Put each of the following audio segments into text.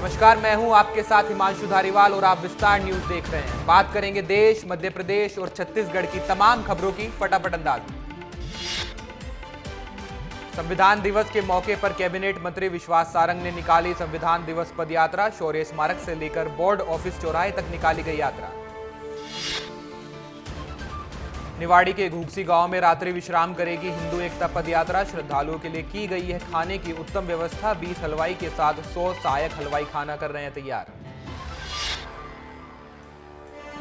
नमस्कार, मैं हूं आपके साथ हिमांशु धारीवाल और आप विस्तार न्यूज देख रहे हैं। बात करेंगे देश, मध्य प्रदेश और छत्तीसगढ़ की तमाम खबरों की फटाफट अंदाज में। संविधान दिवस के मौके पर कैबिनेट मंत्री विश्वास सारंग ने निकाली संविधान दिवस पदयात्रा। शौर्य स्मारक से लेकर बोर्ड ऑफिस चौराहे तक निकाली गई यात्रा। निवाड़ी के घूगसी गांव में रात्रि विश्राम करेगी हिंदू एकता पदयात्रा। श्रद्धालुओं के लिए की गई है खाने की उत्तम व्यवस्था। 20 हलवाई के साथ 100 सहायक हलवाई खाना कर रहे हैं तैयार।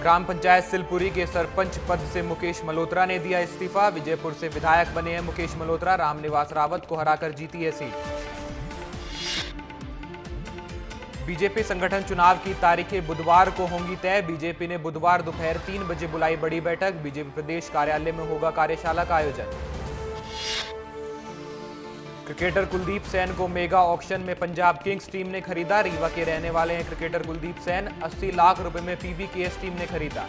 ग्राम पंचायत सिलपुरी के सरपंच पद से मुकेश मल्होत्रा ने दिया इस्तीफा। विजयपुर से विधायक बने हैं मुकेश मल्होत्रा। रामनिवास रावत को हराकर जीती है सीट। बीजेपी संगठन चुनाव की तारीखें बुधवार को होंगी तय। बीजेपी ने बुधवार दोपहर 3 बजे बुलाई बड़ी बैठक। बीजेपी प्रदेश कार्यालय में होगा कार्यशाला का आयोजन। क्रिकेटर कुलदीप सेन को मेगा ऑक्शन में पंजाब किंग्स टीम ने खरीदा। रीवा के रहने वाले हैं क्रिकेटर कुलदीप सेन। 80 लाख रुपए में पीबीकेएस टीम ने खरीदा।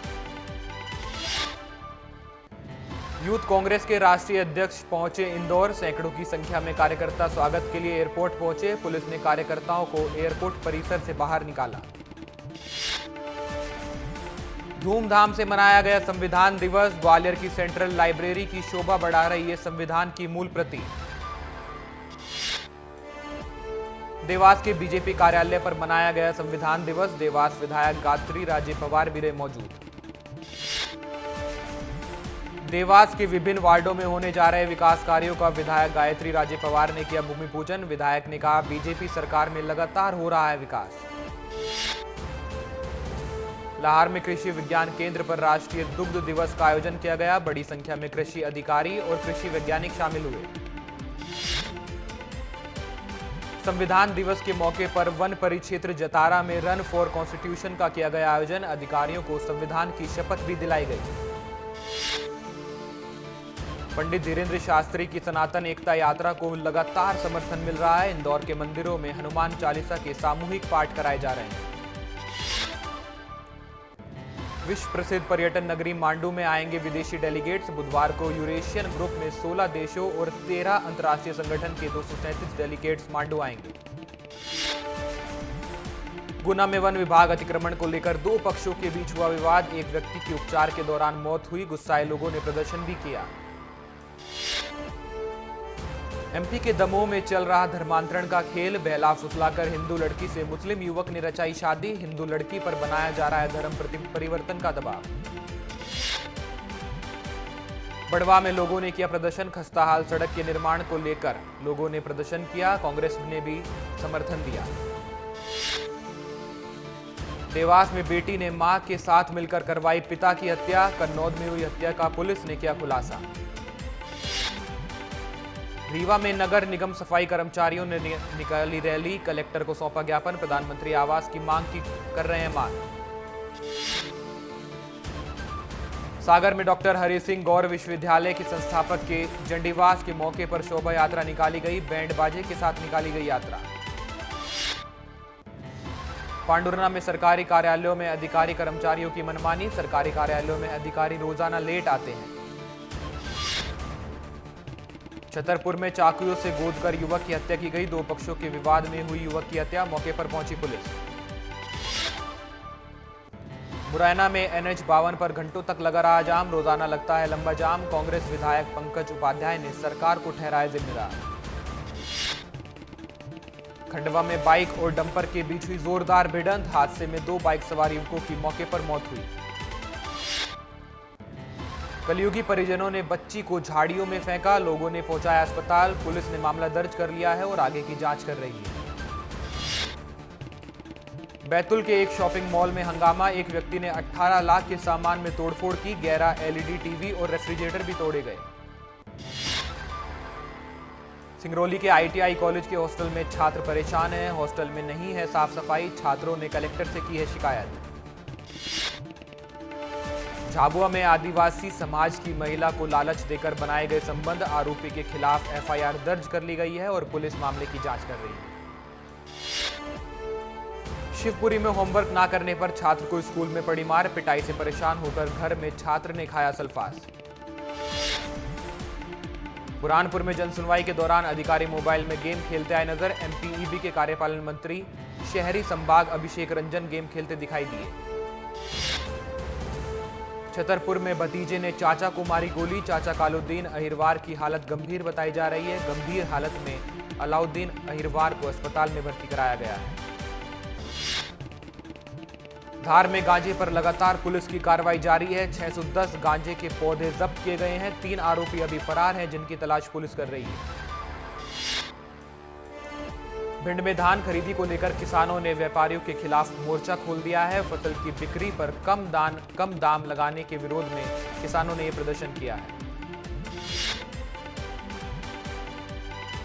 यूथ कांग्रेस के राष्ट्रीय अध्यक्ष पहुंचे इंदौर। सैकड़ों की संख्या में कार्यकर्ता स्वागत के लिए एयरपोर्ट पहुंचे। पुलिस ने कार्यकर्ताओं को एयरपोर्ट परिसर से बाहर निकाला। धूमधाम से मनाया गया संविधान दिवस। ग्वालियर की सेंट्रल लाइब्रेरी की शोभा बढ़ा रही है संविधान की मूल प्रति। देवास के बीजेपी कार्यालय पर मनाया गया संविधान दिवस। देवास विधायक गायत्री राजे पवार भी रहे मौजूद। देवास के विभिन्न वार्डों में होने जा रहे विकास कार्यों का विधायक गायत्री राजे पवार ने किया भूमि पूजन। विधायक ने कहा, बीजेपी सरकार में लगातार हो रहा है विकास। लाहौर में कृषि विज्ञान केंद्र पर राष्ट्रीय दुग्ध दिवस का आयोजन किया गया। बड़ी संख्या में कृषि अधिकारी और कृषि वैज्ञानिक शामिल हुए। संविधान दिवस के मौके पर वन परिक्षेत्र जतारा में रन फॉर कॉन्स्टिट्यूशन का किया गया आयोजन। अधिकारियों को संविधान की शपथ भी दिलाई गई। पंडित धीरेन्द्र शास्त्री की सनातन एकता यात्रा को लगातार समर्थन मिल रहा है। इंदौर के मंदिरों में हनुमान चालीसा के सामूहिक पाठ कराए जा रहे हैं। विश्व प्रसिद्ध पर्यटन नगरी मांडू में आएंगे विदेशी डेलीगेट्स। बुधवार को यूरेशियन ग्रुप में 16 देशों और 13 अंतर्राष्ट्रीय संगठन के 237 डेलीगेट्स मांडू आएंगे। गुना में वन विभाग अतिक्रमण को लेकर 2 पक्षों के बीच हुआ विवाद। एक व्यक्ति की उपचार के दौरान मौत हुई। गुस्साए लोगों ने प्रदर्शन भी किया। एमपी के दमोह में चल रहा धर्मांतरण का खेल। बहला फुसलाकर हिंदू लड़की से मुस्लिम युवक ने रचाई शादी। हिंदू लड़की पर बनाया जा रहा है धर्म परिवर्तन का दबाव। बड़वा में लोगों ने किया प्रदर्शन। खस्ताहाल सड़क के निर्माण को लेकर लोगों ने प्रदर्शन किया। कांग्रेस ने भी समर्थन दिया। देवास में बेटी ने मां के साथ मिलकर करवाई पिता की हत्या। कन्नौज में हुई हत्या का पुलिस ने किया खुलासा। रीवा में नगर निगम सफाई कर्मचारियों ने निकाली रैली। कलेक्टर को सौंपा ज्ञापन। प्रधानमंत्री आवास की मांग कर रहे हैं मांग। सागर में डॉक्टर हरि सिंह गौर विश्वविद्यालय के संस्थापक के जंडीवास के मौके पर शोभा यात्रा निकाली गई। बैंड बाजे के साथ निकाली गई यात्रा। पांडुरना में सरकारी कार्यालयों में अधिकारी कर्मचारियों की मनमानी। सरकारी कार्यालयों में अधिकारी रोजाना लेट आते हैं। छतरपुर में चाकुओं से गोदकर युवक की हत्या की गई। 2 पक्षों के विवाद में हुई युवक की हत्या। मौके पर पहुंची पुलिस। मुरैना में NH-52 पर घंटों तक लगा रहा जाम। रोजाना लगता है लंबा जाम। कांग्रेस विधायक पंकज उपाध्याय ने सरकार को ठहराया जिम्मेदार। खंडवा में बाइक और डंपर के बीच हुई जोरदार भिड़ंत। हादसे में 2 बाइक सवार युवकों की मौके पर मौत हुई। कलयुगी परिजनों ने बच्ची को झाड़ियों में फेंका। लोगों ने पहुंचाया अस्पताल। पुलिस ने मामला दर्ज कर लिया है और आगे की जांच कर रही है। बैतूल के एक शॉपिंग मॉल में हंगामा। एक व्यक्ति ने 18 लाख के सामान में तोड़फोड़ की। 11 LED टीवी और रेफ्रिजरेटर भी तोड़े गए। सिंगरौली के ITI कॉलेज के हॉस्टल में छात्र परेशान हैं। हॉस्टल में नहीं है साफ सफाई। छात्रों ने कलेक्टर से की है शिकायत। झाबुआ में आदिवासी समाज की महिला को लालच देकर बनाए गए संबंध। आरोपी के खिलाफ FIR दर्ज कर ली गई है और पुलिस मामले की जांच कर रही है। शिवपुरी में होमवर्क ना करने पर छात्र को स्कूल में पड़ी मार। पिटाई से परेशान होकर घर में छात्र ने खाया सल्फास। बुरहानपुर में जनसुनवाई के दौरान अधिकारी मोबाइल में गेम खेलते आए नजर। MPEB के कार्यपालन मंत्री शहरी संभाग अभिषेक रंजन गेम खेलते दिखाई दिए। छतरपुर में भतीजे ने चाचा को मारी गोली, चाचा कालुद्दीन अहिरवार की हालत गंभीर बताई जा रही है। गंभीर हालत में अलाउद्दीन अहिरवार को अस्पताल में भर्ती कराया गया है। धार में गांजे पर लगातार पुलिस की कार्रवाई जारी है। 610 गांजे के पौधे जब्त किए गए हैं। 3 आरोपी अभी फरार हैं, जिनकी तलाश पुलिस कर रही है। भिंड में धान खरीदी को लेकर किसानों ने व्यापारियों के खिलाफ मोर्चा खोल दिया है। फसल की बिक्री पर कम दाम लगाने के विरोध में किसानों ने यह प्रदर्शन किया है।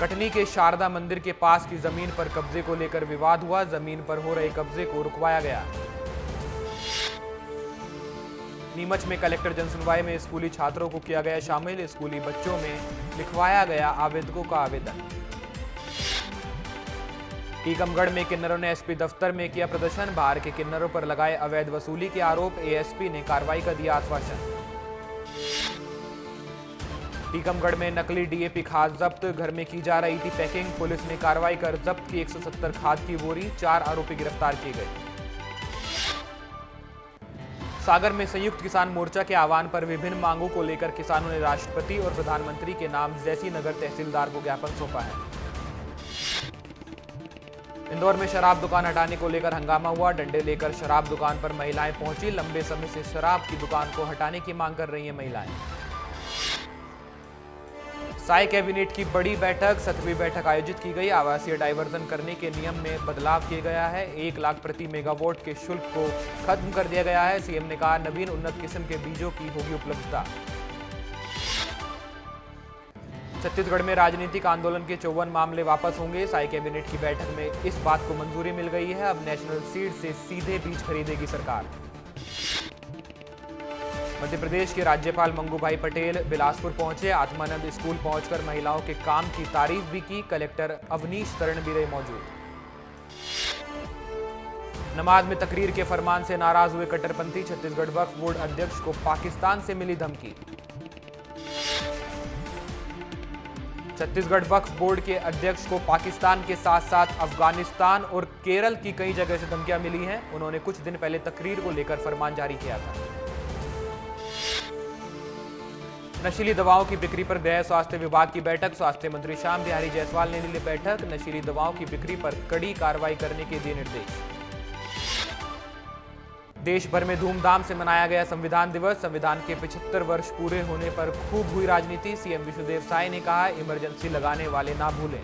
कटनी के शारदा मंदिर के पास की जमीन पर कब्जे को लेकर विवाद हुआ। जमीन पर हो रहे कब्जे को रुकवाया गया। नीमच में कलेक्टर जनसुनवाई में स्कूली छात्रों को किया गया शामिल। स्कूली बच्चों में लिखवाया गया आवेदकों का आवेदन। टीकमगढ़ में किन्नरों ने एसपी दफ्तर में किया प्रदर्शन। बाहर के किन्नरों पर लगाए अवैध वसूली के आरोप। एएसपी ने कार्रवाई का दिया आश्वासन। टीकमगढ़ में नकली डीएपी खाद जब्त। घर में की जा रही थी पैकिंग। पुलिस ने कार्रवाई कर जब्त की 170 खाद की बोरी। 4 आरोपी गिरफ्तार किए गए। सागर में संयुक्त किसान मोर्चा के आह्वान पर विभिन्न मांगों को लेकर किसानों ने राष्ट्रपति और प्रधानमंत्री के नाम जैसी नगर तहसीलदार को ज्ञापन सौंपा है। इंदौर में शराब दुकान हटाने को लेकर हंगामा हुआ। डंडे लेकर शराब दुकान पर महिलाएं पहुंची। लंबे समय से शराब की दुकान को हटाने की मांग कर रही हैं महिलाएं। साय कैबिनेट की बड़ी बैठक, 7वीं बैठक आयोजित की गई। आवासीय डायवर्जन करने के नियम में बदलाव किया गया है। 1 लाख प्रति मेगावाट के शुल्क को खत्म कर दिया गया है। सीएम ने कहा नवीन उन्नत किस्म के बीजों की होगी उपलब्धता। छत्तीसगढ़ में राजनीतिक आंदोलन के 54 मामले वापस होंगे। साय कैबिनेट की बैठक में इस बात को मंजूरी मिल गई है। अब नेशनल सीड से सीधे बीज खरीदेगी सरकार। मध्य प्रदेश के राज्यपाल मंगूभाई पटेल बिलासपुर पहुंचे। आत्मानंद स्कूल पहुंचकर महिलाओं के काम की तारीफ भी की। कलेक्टर अवनीश तरण भी रहे मौजूद। नमाज में तकरीर के फरमान से नाराज हुए कट्टरपंथी। छत्तीसगढ़ वक्फ बोर्ड अध्यक्ष को पाकिस्तान से मिली धमकी। छत्तीसगढ़ वक्फ बोर्ड के अध्यक्ष को पाकिस्तान के साथ साथ अफगानिस्तान और केरल की कई जगह से धमकियां मिली हैं। उन्होंने कुछ दिन पहले तकरीर को लेकर फरमान जारी किया था। नशीली दवाओं की बिक्री पर गृह स्वास्थ्य विभाग की बैठक। स्वास्थ्य मंत्री श्याम बिहारी जायसवाल ने ली बैठक। नशीली दवाओं की बिक्री पर कड़ी कार्रवाई करने के दिए निर्देश। देश भर में धूमधाम से मनाया गया संविधान दिवस। संविधान के 75 वर्ष पूरे होने पर खूब हुई राजनीति। सीएम विष्णुदेव साय ने कहा इमरजेंसी लगाने वाले ना भूलें।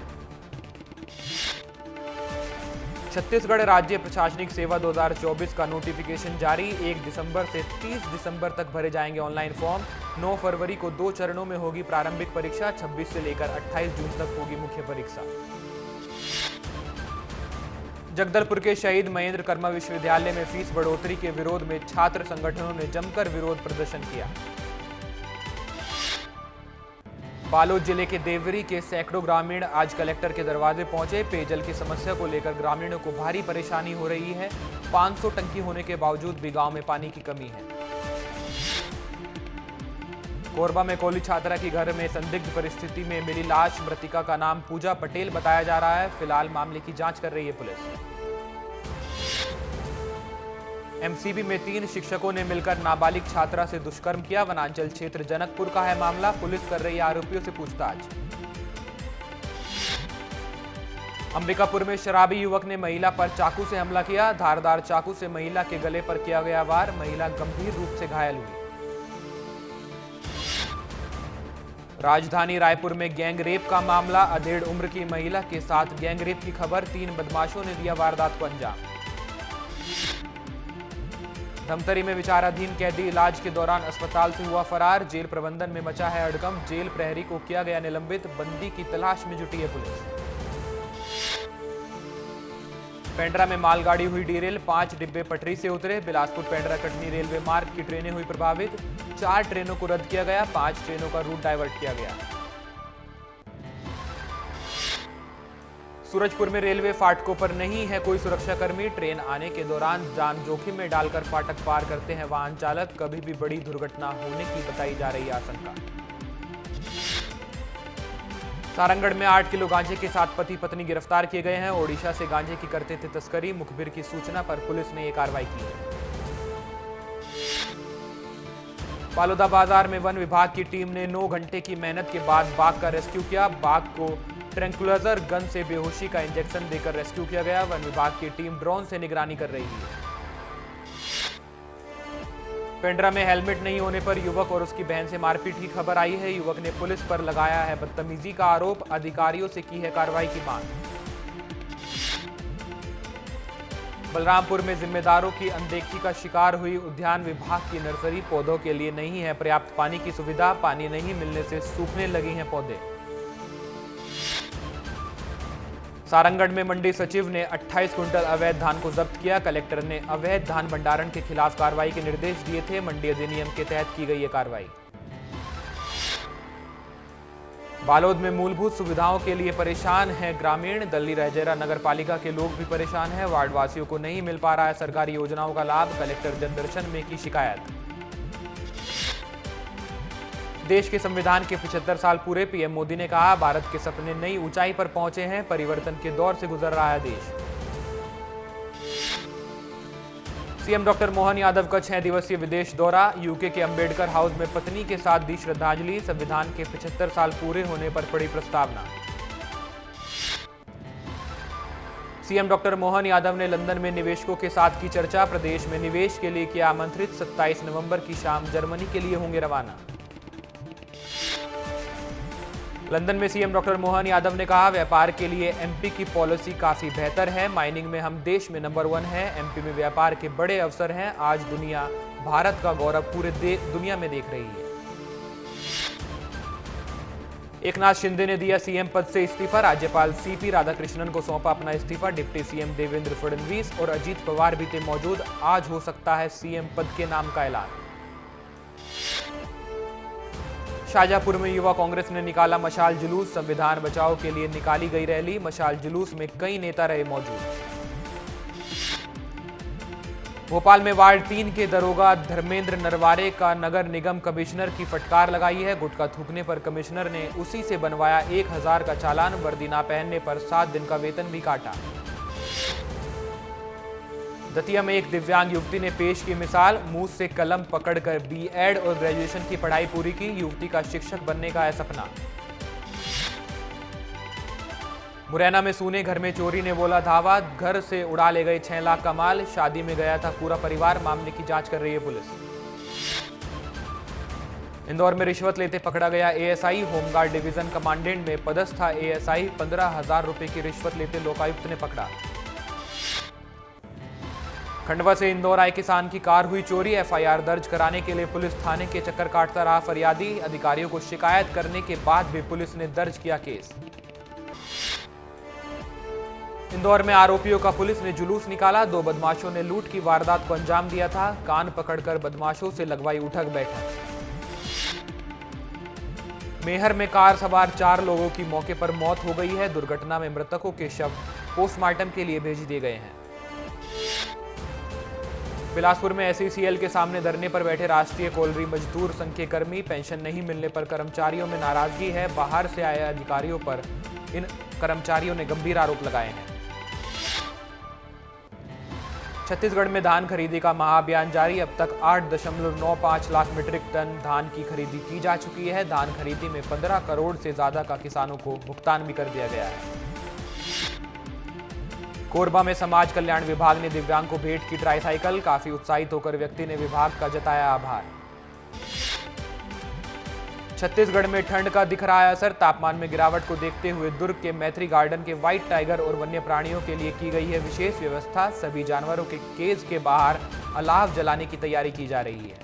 छत्तीसगढ़ राज्य प्रशासनिक सेवा 2024 का नोटिफिकेशन जारी। 1 दिसंबर से 30 दिसंबर तक भरे जाएंगे ऑनलाइन फॉर्म। 9 फरवरी को 2 चरणों में होगी प्रारंभिक परीक्षा। 26 से लेकर 28 जून तक होगी मुख्य परीक्षा। जगदलपुर के शहीद महेंद्र कर्मा विश्वविद्यालय में फीस बढ़ोतरी के विरोध में छात्र संगठनों ने जमकर विरोध प्रदर्शन किया। बालोद जिले के देवरी के सैकड़ों ग्रामीण आज कलेक्टर के दरवाजे पहुंचे। पेयजल की समस्या को लेकर ग्रामीणों को भारी परेशानी हो रही है। 500 टंकी होने के बावजूद भी गांव में पानी की कमी है। कोरबा में कॉलेज छात्रा की घर में संदिग्ध परिस्थिति में मिली लाश। मृतिका का नाम पूजा पटेल बताया जा रहा है। फिलहाल मामले की जांच कर रही है पुलिस। एमसीबी में 3 शिक्षकों ने मिलकर नाबालिग छात्रा से दुष्कर्म किया। वनांचल क्षेत्र जनकपुर का है मामला। पुलिस कर रही है आरोपियों से पूछताछ। अंबिकापुर में शराबी युवक ने महिला पर चाकू से हमला किया। धारदार चाकू से महिला के गले पर किया गया वार। महिला गंभीर रूप से घायल हुई। राजधानी रायपुर में गैंग रेप का मामला। अधेड़ उम्र की महिला के साथ गैंग रेप की खबर। 3 बदमाशों ने दिया वारदात को अंजाम। धमतरी में विचाराधीन कैदी इलाज के दौरान अस्पताल से हुआ फरार। जेल प्रबंधन में मचा है हड़कंप। जेल प्रहरी को किया गया निलंबित। बंदी की तलाश में जुटी है पुलिस। पेंड्रा में मालगाड़ी हुई डीरेल। 5 डिब्बे पटरी से उतरे। बिलासपुर पेंड्रा कटनी रेलवे मार्ग की ट्रेनें हुई प्रभावित। 4 ट्रेनों को रद्द किया गया। 5 ट्रेनों का रूट डाइवर्ट किया गया। सूरजपुर में रेलवे फाटकों पर नहीं है कोई सुरक्षाकर्मी। ट्रेन आने के दौरान जान जोखिम में डालकर फाटक पार करते हैं वाहन चालक। कभी भी बड़ी दुर्घटना होने की बताई जा रही आशंका। सारंगढ़ में 8 किलो गांजे के साथ पति पत्नी गिरफ्तार किए गए हैं। ओडिशा से गांजे की करते थे तस्करी। मुखबिर की सूचना पर पुलिस ने ये कार्रवाई की है। बालोदा बाजार में वन विभाग की टीम ने 9 घंटे की मेहनत के बाद बाघ का रेस्क्यू किया। बाघ को ट्रैंक्विलाइजर गन से बेहोशी का इंजेक्शन देकर रेस्क्यू किया गया। वन विभाग की टीम ड्रोन से निगरानी कर रही है। पेंड्रा में हेलमेट नहीं होने पर युवक और उसकी बहन से मारपीट की खबर आई है। युवक ने पुलिस पर लगाया है बदतमीजी का आरोप। अधिकारियों से की है कार्रवाई की मांग। बलरामपुर में जिम्मेदारों की अनदेखी का शिकार हुई उद्यान विभाग की नर्सरी। पौधों के लिए नहीं है पर्याप्त पानी की सुविधा। पानी नहीं मिलने से सूखने लगे हैं पौधे। सारंगढ़ में मंडी सचिव ने 28 क्विंटल अवैध धान को जब्त किया। कलेक्टर ने अवैध धान भंडारण के खिलाफ कार्रवाई के निर्देश दिए थे। मंडी अधिनियम के तहत की गई ये कार्रवाई। बालोद में मूलभूत सुविधाओं के लिए परेशान हैं ग्रामीण। दल्ली रैजेरा नगर पालिका के लोग भी परेशान हैं। वार्ड वासियों को नहीं मिल पा रहा है सरकारी योजनाओं का लाभ। कलेक्टर जनदर्शन में की शिकायत। देश के संविधान के 75 साल पूरे। पीएम मोदी ने कहा भारत के सपने नई ऊंचाई पर पहुंचे हैं। परिवर्तन के दौर से गुजर रहा है देश। सीएम डॉक्टर मोहन यादव का 6 दिवसीय विदेश दौरा। यूके के अंबेडकर हाउस में पत्नी के साथ दी श्रद्धांजलि। संविधान के 75 साल पूरे होने पर पड़ी प्रस्तावना। सीएम डॉक्टर मोहन यादव ने लंदन में निवेशकों के साथ की चर्चा। प्रदेश में निवेश के लिए किया आमंत्रित। 27 नवंबर की शाम जर्मनी के लिए होंगे रवाना। लंदन में सीएम डॉक्टर मोहन यादव ने कहा व्यापार के लिए एमपी की पॉलिसी काफी बेहतर है। माइनिंग में हम देश में नंबर 1 हैं। एमपी में व्यापार के बड़े अवसर हैं। आज दुनिया भारत का गौरव पूरे दुनिया में देख रही है। एकनाथ शिंदे ने दिया सीएम पद से इस्तीफा। राज्यपाल सीपी राधाकृष्णन को सौंपा अपना इस्तीफा। डिप्टी सीएम देवेंद्र फडणवीस और अजीत पवार भी थे मौजूद। आज हो सकता है सीएम पद के नाम का ऐलान। शाहजहांपुर में युवा कांग्रेस ने निकाला मशाल जुलूस। संविधान बचाओ के लिए निकाली गई रैली। मशाल जुलूस में कई नेता रहे मौजूद। भोपाल में वार्ड 3 के दरोगा धर्मेंद्र नरवारे का नगर निगम कमिश्नर की फटकार लगाई है। गुटखा थूकने पर कमिश्नर ने उसी से बनवाया 1000 का चालान। वर्दी ना पहनने पर 7 दिन का वेतन भी काटा। दतिया में एक दिव्यांग युवती ने पेश की मिसाल। मुंह से कलम पकड़कर बीएड और ग्रेजुएशन की पढ़ाई पूरी की। युवती का शिक्षक बनने का है सपना। मुरैना में सूने घर में चोरी ने बोला धावा। घर से उड़ा ले गए 6 लाख का माल। शादी में गया था पूरा परिवार। मामले की जांच कर रही है पुलिस। इंदौर में रिश्वत लेते पकड़ा गया एएसआई। होमगार्ड डिवीजन कमांडेंट में पदस्थ था एएसआई। 15,000 रुपए की रिश्वत लेते लोकायुक्त ने पकड़ा। खंडवा से इंदौर आए किसान की कार हुई चोरी। एफआईआर दर्ज कराने के लिए पुलिस थाने के चक्कर काटता रहा फरियादी। अधिकारियों को शिकायत करने के बाद भी पुलिस ने दर्ज किया केस। इंदौर में आरोपियों का पुलिस ने जुलूस निकाला। 2 बदमाशों ने लूट की वारदात को अंजाम दिया था। कान पकड़कर बदमाशों से लगवाई उठक बैठक। मेहर में कार सवार 4 लोगों की मौके पर मौत हो गई है। दुर्घटना में मृतकों के शव पोस्टमार्टम के लिए भेज दिए गए हैं। बिलासपुर में एसईसीएल के सामने धरने पर बैठे राष्ट्रीय कोयलरी मजदूर संघ के कर्मी। पेंशन नहीं मिलने पर कर्मचारियों में नाराजगी है। बाहर से आए अधिकारियों पर इन कर्मचारियों ने गंभीर आरोप लगाए हैं। छत्तीसगढ़ में धान खरीदी का महाअभियान जारी। अब तक 8.95 लाख मीट्रिक टन धान की खरीदी की जा चुकी है। धान खरीदी में 15 करोड़ से ज्यादा का किसानों को भुगतान भी कर दिया गया है। कोरबा में समाज कल्याण विभाग ने दिव्यांग को भेंट की ट्राईसाइकिल। काफी उत्साहित होकर व्यक्ति ने विभाग का जताया आभार। छत्तीसगढ़ में ठंड का दिख रहा है असर। तापमान में गिरावट को देखते हुए दुर्ग के मैत्री गार्डन के व्हाइट टाइगर और वन्य प्राणियों के लिए की गई है विशेष व्यवस्था। सभी जानवरों के केज के बाहर अलाव जलाने की तैयारी की जा रही है।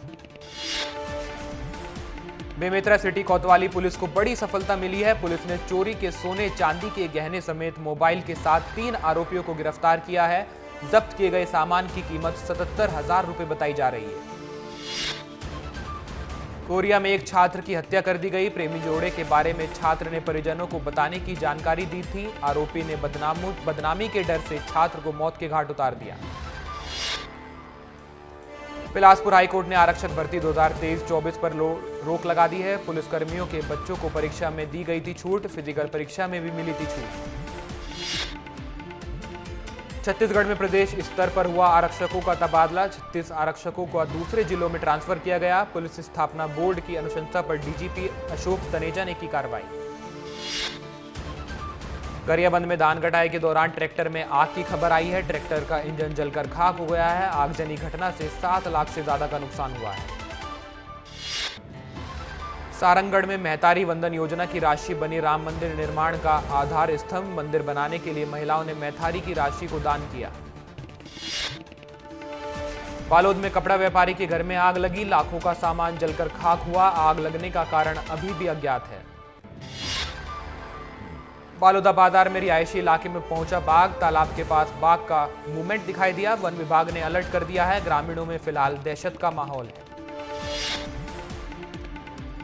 बेमेतरा सिटी कोतवाली पुलिस को बड़ी सफलता मिली है। पुलिस ने चोरी के सोने चांदी के गहने समेत मोबाइल के साथ 3 आरोपियों को गिरफ्तार किया है। जब्त किए गए सामान की कीमत 77,000 रुपए बताई जा रही है। कोरिया में एक छात्र की हत्या कर दी गई। प्रेमी जोड़े के बारे में छात्र ने परिजनों को बताने की जानकारी दी थी। आरोपी ने बदनामी के डर से छात्र को मौत के घाट उतार दिया। बिलासपुर हाईकोर्ट ने आरक्षक भर्ती 2023-24 पर रोक लगा दी है। पुलिसकर्मियों के बच्चों को परीक्षा में दी गई थी छूट, फिजिकल परीक्षा में भी मिली थी छूट। छत्तीसगढ़ में प्रदेश स्तर पर हुआ आरक्षकों का तबादला। 36 आरक्षकों को दूसरे जिलों में ट्रांसफर किया गया। पुलिस स्थापना बोर्ड की अनुशंसा पर डीजीपी अशोक तनेजा ने की कार्रवाई। गरियाबंद में धान कटाई के दौरान ट्रैक्टर में आग की खबर आई है। ट्रैक्टर का इंजन जलकर खाक हो गया है। आगजनी घटना से 7 लाख से ज्यादा का नुकसान हुआ है। सारंगगढ़ में महतारी वंदन योजना की राशि बनी राम मंदिर निर्माण का आधार स्तंभ। मंदिर बनाने के लिए महिलाओं ने महतारी की राशि को दान किया। बालोद में कपड़ा व्यापारी के घर में आग लगी। लाखों का सामान जलकर खाक हुआ। आग लगने का कारण अभी भी अज्ञात है। बालोदा बाजार में रिहायशी इलाके में पहुंचा बाघ। तालाब के पास बाघ का मूवमेंट दिखाई दिया। वन विभाग ने अलर्ट कर दिया है। ग्रामीणों में फिलहाल दहशत का माहौल है।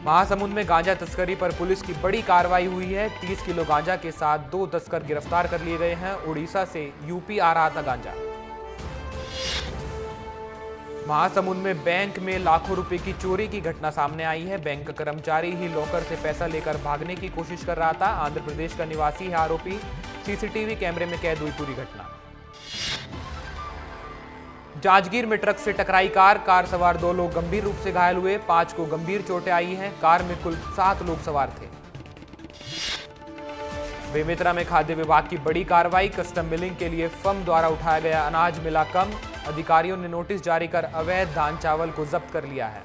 महासमुंद में गांजा तस्करी पर पुलिस की बड़ी कार्रवाई हुई है। 30 किलो गांजा के साथ 2 तस्कर गिरफ्तार कर लिए गए हैं। उड़ीसा से यूपी आ रहा था गांजा। महासमुंद में बैंक में लाखों रुपए की चोरी की घटना सामने आई है। बैंक का कर्मचारी ही लॉकर से पैसा लेकर भागने की कोशिश कर रहा था। आंध्र प्रदेश का निवासी है आरोपी। सीसीटीवी कैमरे में कैद हुई पूरी घटना। जांजगीर में ट्रक से टकराई कार सवार 2 लोग गंभीर रूप से घायल हुए। 5 को गंभीर चोटें आई हैं। कार में कुल 7 लोग सवार थे। बेमेतरा में खाद्य विभाग की बड़ी कार्रवाई। कस्टम मिलिंग के लिए फर्म द्वारा उठाया गया अनाज मिला कम। अधिकारियों ने नोटिस जारी कर अवैध धान चावल को जब्त कर लिया है।